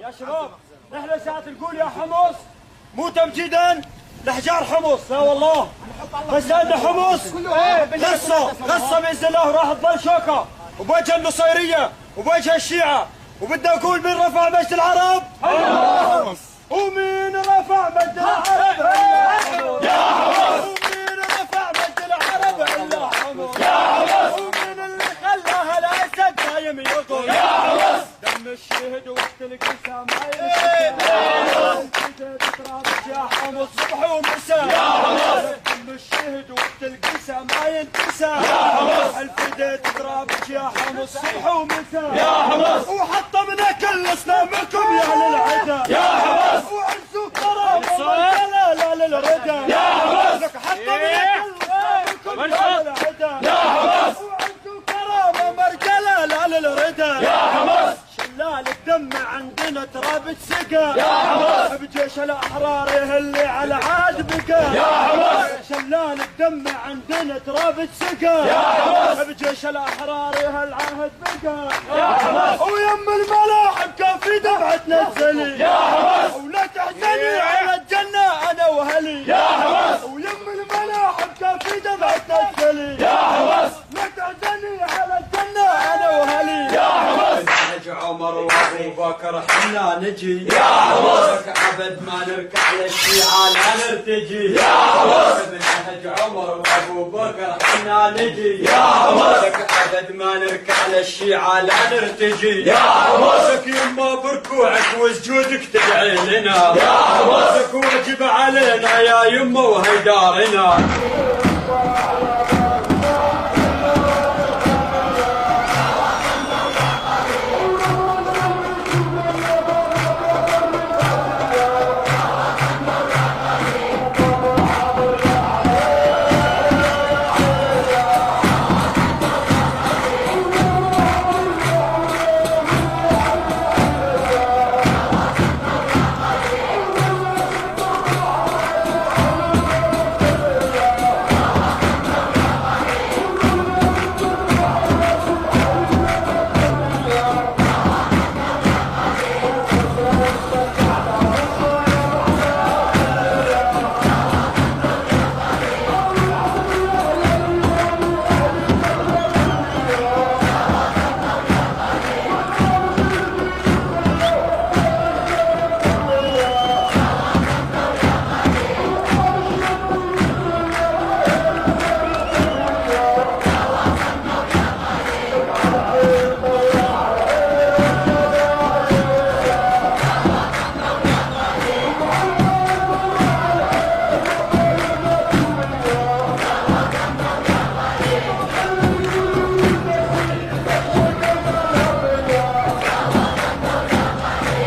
يا شباب نحن ساعة نقول يا حمص مو تمجيدا لحجار حمص، لا والله، بس لأن حمص غصة بإذن الله وراح تظل شوكة وبوجه النصيرية وبوجه الشيعة، وبدنا نقول من رفع مجد العرب؟ حمص. ومين رفع مجد العرب؟ يا حمص. ومين رفع مجد العرب إلا حمص؟ يا حمص. ومين اللي خلاها الأسد دايم يقول؟ يا حمص. دم الشهد وقت القسام ما يا حمص صبح ومساء، يا حمص. دم الشهد وقت القسام ما ينتسى، يا حمص. الفديت ترابك يا حمص صبح ومساء، يا حمص. وحطمنا كل اسلامكم يا اهل العدا، يا حمص. وعزوا كرامه لا للردى، يا حمص. لك حطمنا كل اسلامكم يا اهل العدا، يا حمص. وعزوا كرامه مرجله لا للردى، يا حمص. شلال الدم عندنا تراب سقى، يا حمص. بجيش الاحرار يهلي على عاد بقى، يا حمص. شلال الدم عندنا تراب سقى، يا حمص. بجيش الاحرار يهل عهد بقى، يا حمص. ويم الملاحم كان في دمعة نزلي، يا حمص. ولا تحزني على الجنة انا واهلي، يا حمص. ويم الملاحم كان في دمعة نزلي، يا حمص. لا تحزني على الجنة انا واهلي، يا حمص. عمر وابو بكر حنا نجي، يا حمص. ابد ما نركع للشيعة لا نرتجي، يا حمص. بنهج عمر وابو بكر حنا نجي، يا حمص. ابد ما نركع للشيعة لا نرتجي، يا حمص. لك يما بركوعك وسجودك تدعي لنا، يا حمص. لك واجب علينا يا يما وهي دارنا.